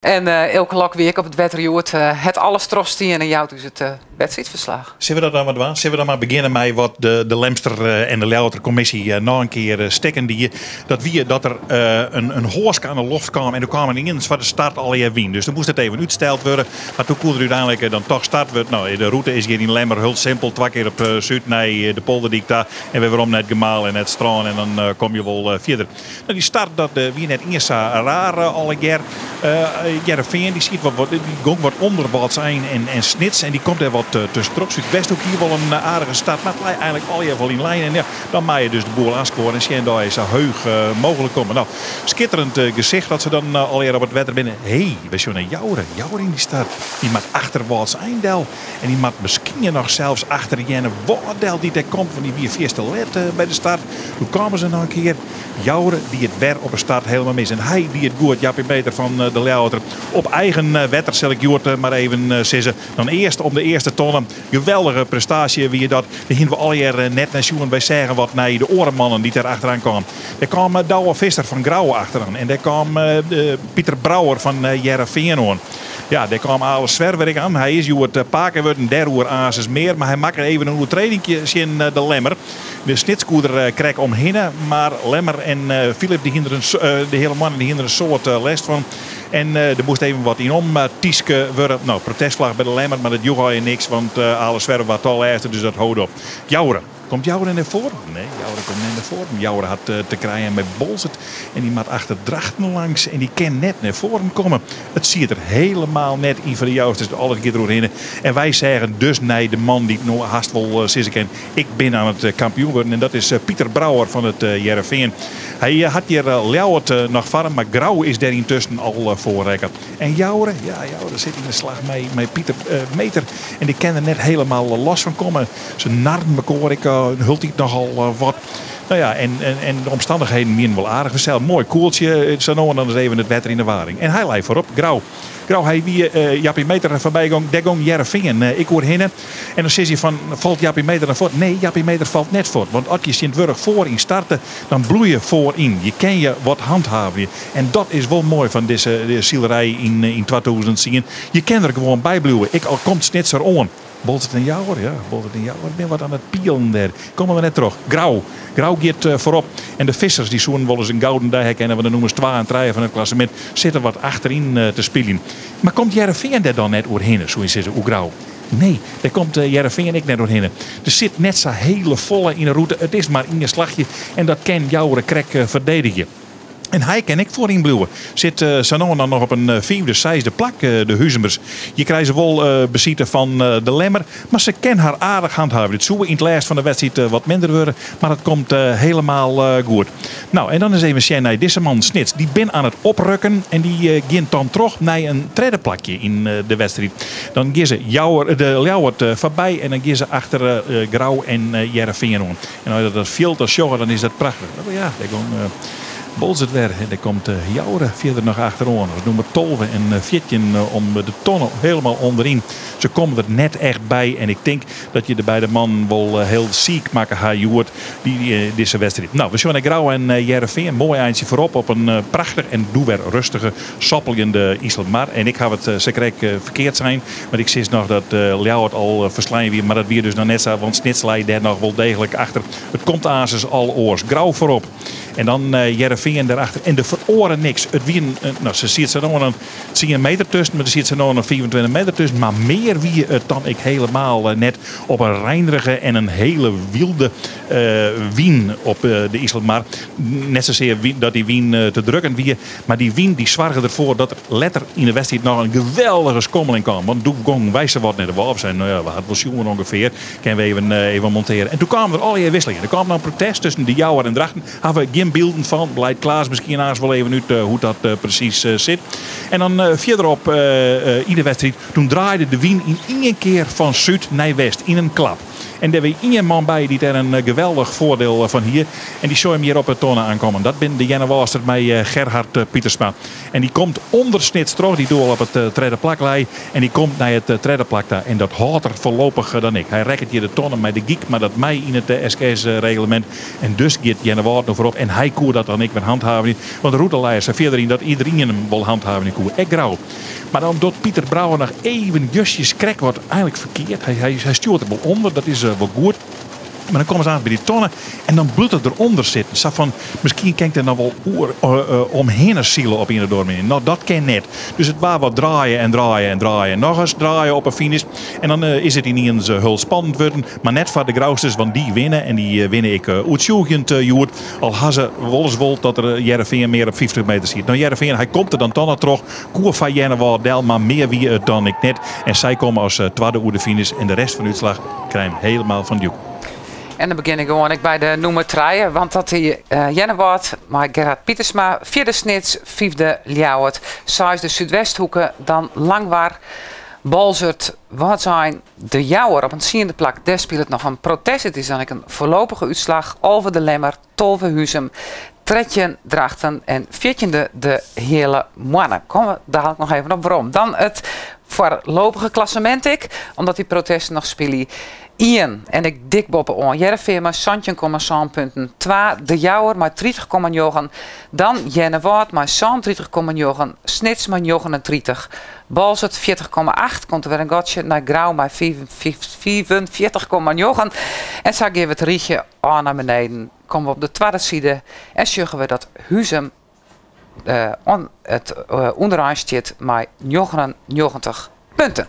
En elke lokweek op het wedstrijd het alles trostien en jou dus het wedstrijdverslag. Zullen we dat dan wat doen? Zullen we dan maar beginnen met wat de Lemster en de Louter-commissie nog een keer stekken die dat er een hoorske aan de loft kwam en toen kwamen in voor de start al je wien. Dus dan moest het even uitgesteld worden. Maar toen kon er uiteindelijk dan toch start worden. Nou, de route is hier in Lemmer heel simpel. 2 keer op Zuid naar de polderdiek daar en weer om naar het Gemaal en het Straan en dan kom je wel verder. Nou, die start dat wie net eerst raar alle keer. Jereveen die ziet die gong wat onderwaarts zijn en snits en die komt er wat tussen trok. Zuidwest ook hier wel een aardige start, maar het lijkt eigenlijk al even in lijn. En ja, dan maak je dus de boel aanscoren en zien daar is zo heug mogelijk komen. Nou, schitterend gezicht dat ze dan alweer op het wetter binnen. We zien een Jouwer in die start. Die maakt achterwaarts eindel en die maakt misschien nog zelfs achter Jenne Waardel die er komt van die weer eerste let bij de start. Toen kwamen ze nog een keer. Jouwer die het weer op de start helemaal mis. En hij die het goed, Jappie Meter van de Louter. Op eigen wetter zal ik Joert maar even sissen. Dan eerst om de eerste tonnen. Geweldige prestatie wie je dat. Daar gingen we al hier net naar Sjoen bij zeggen wat naar de orenmannen die daar achteraan kwamen. Er kwam Douwe Visser van Grauwe achteraan. En daar kwam Pieter Brouwer van Jereveen aan. Ja, daar kwam alles Zwerverik aan. Hij is Joert Paken wordt een derde aas meer. Maar hij maakt even een oertredingje in de Lemmer. De snitskoeder kreeg omheen. Maar Lemmer en Philip die hinderen, de hele mannen die hinderen een soort lest van. En er moest even wat in om. Tieske worden. Nou, protestvlag bij de Lemmer. Maar dat joeg je niks. Want alles Zwerver wat al eerste. Dus dat houdt op. Jouwer. Komt Jouwer naar voren? Nee, Jouwer komt niet naar voren. Jouwer had te krijgen met Bolzert. En die maakt achter Drachten langs. En die kan net naar voren komen. Het ziet er helemaal net in van de Jouwers. Dus alles een keer doorheen. En wij zeggen dus nee, de man die nog haast wel zissen ken. Ik ben aan het kampioen worden. En dat is Pieter Brouwer van het Jereveen. Hij had hier Ljouwert nog varm. Maar Grauw is daar intussen al voorrekker. En Jouwer, ja, Jouwer zit in de slag met Pieter Meter. En die kan er net helemaal los van komen. Ze narren elkaar. Hult hij nogal wat. Nou ja, en de omstandigheden mien wel aardig verzeld. Mooi koeltje. Zo nou en dan is even het wetter in de waring. En hij lijkt voorop. Grauw, hij wie Jappie Meter voorbij ging. Daar ging Jereveen. Ik hoor hinnen. En dan zegt hij van, valt Jappie Meter dan voort? Nee, Jappie Meter valt net voort. Want als je Sint-Wurg voorin starten, dan bloei je voorin. Je kan je wat handhaven. En dat is wel mooi van deze zielerij in 2010. Je kan er gewoon bij bloeien. Ik al komt snitser on. Bolzert en Jouwer, ja. Bolzert en Jouwer. Ik ben wat aan het pielen daar. Komen we net terug. Grauw gaat voorop. En de vissers die zo'n wel eens een gouden dag herkennen. Want dan noemen ze 2 en 3 van het klassement. Zitten wat achterin te spelen. Maar komt Jereveen daar dan net doorheen? Zo is het, hoe Grauw. Nee, daar komt Jereveen ik net doorheen. Er zit net zo hele volle in de route. Het is maar in een slagje. En dat kan Jouwer krek verdedigen. En hij kan ik voorin bloeien. Zit Sanon dan nog op een 4e, 6e plak, de Huizemers. Je krijgt ze wel bezitten van de Lemmer. Maar ze kan haar aardig handhaven. Het zou in het laatst van de wedstrijd wat minder worden. Maar het komt helemaal goed. Nou, en dan is even zien naar deze man Snits. Die ben aan het oprukken. En die gaat dan terug naar een 3e plakje in de wedstrijd. Dan gaan ze de Ljouwert voorbij. En dan gaan ze achter Grauw en Jereveen aan. En als je dat veel te sjoggen, dan is dat prachtig. Ja, daar gaan Bolzert weer. En daar komt Jouwer verder nog achterom. Dat noemen we 12 en 14 om de tonnen helemaal onderin. Ze komen er net echt bij. En ik denk dat je de beide man wel heel ziek maken gaat, Joert, deze wedstrijd. Nou, we zien naar Grauw en Jereveen. Mooi eindje voorop op een prachtig en doe weer rustige, sappelende IJsselmar. En ik ga het zeker verkeerd zijn. Want ik zie nog dat Ljouwert al verslaan weer. Maar dat weer dus nog net zo. Want Snitslij daar nog wel degelijk achter. Het komt Azes al oors. Grauw voorop. En dan Jereveen daarachter. En de veroren niks. Het wie nou, ze ziet ze nog een meter tussen. Maar er ziet ze nog een 24 meter tussen. Maar meer wie het dan ik helemaal net op een reinrige en een hele wilde wien op de IJsselmar. Net zozeer dat die wien te drukken wie. Maar die wien die zorgde ervoor dat er letter in de wedstrijd nog een geweldige skommeling kwam. Want toen gong wijzen wat net de wal zijn. Nou ja, we hadden wel jongen ongeveer. Kunnen we even monteren. En toen kwamen er allerlei wisselingen. Er kwam dan een protest tussen de Jouwer en Drachten. Hebben we geen beelden van. Blijkt Klaas misschien naast wel even uit hoe dat precies zit. En dan verderop in de wedstrijd. Toen draaide de wien in één keer van zuid naar west. In een klap. En daar weer één man bij die er een geweldig voordeel van hier. En die zou hem hier op het tonen aankomen. Dat ben de Jenne Walster met Gerhard Pietersma. En die komt ondersnits terug. Die doet al op het tweede plaklei. En die komt naar het tweede plak daar. En dat houdt er voorlopig dan ik. Hij rekt hier de tonnen met de geek. Maar dat mij in het SKS-reglement. En dus gaat Jenne Walster nog voorop. En hij koer dat dan ik met handhaven niet. Want de routeleiders zei verder in dat iedereen hem wil handhaven in koer. Ik grauw. Maar dan doet Pieter Brouwer nog even justjes krek wordt eigenlijk verkeerd. Hij stuurt er wel onder. Dat is wel goed. Maar dan komen ze aan bij die tonnen en dan bloedt het eronder zitten. Zo van, misschien kan ik er nog wel omheen zielen op in de doormidden. Nou, dat kan net. Dus het was wat draaien en draaien en draaien. Nog eens draaien op een finish. En dan is het ineens heel spannend worden. Maar net voor de Grausters, want die winnen. En die winnen ik uitsjoegend joer. Al hadden ze wel dat er Jereveen meer op 50 meter ziet. Nou, Jereveen, hij komt er dan toch nog terug. Koer van Jenne maar meer wie het dan ik net. En zij komen als tweede oer de finish. En de rest van de uitslag krijgen helemaal van Duke. En dan begin ik gewoon bij de nummer 3. Want dat die Jenne wordt, maar Gerhard Pietersma, vierde snits, vijfde Ljouwert, zesde Zuidwesthoeken, dan Langwaar, Balzert, wat zijn de Jouwer op een ziende plak. Daar speelt nog een protest. Het is dan een voorlopige uitslag over de Lemmer, Tolvenhuizen, Tretjen, Drachten en 14e de hele mannen. Komen we dadelijk nog even op waarom. Dan het voorlopige klassement omdat die protesten nog spelen. Ian en ik dik boppen aan. Jereveen met 17,7 punten. 2 de Jouwer met 30,9. Dan Jenne Waard met 37,9. Snits met 39. Balzert 40,8. Komt er weer een gotje naar Grauw met 44,9. En zo geven we het rietje aan naar beneden. Komen we op de tweede side en zeggen we dat Huizum onderaan zit met 99 punten.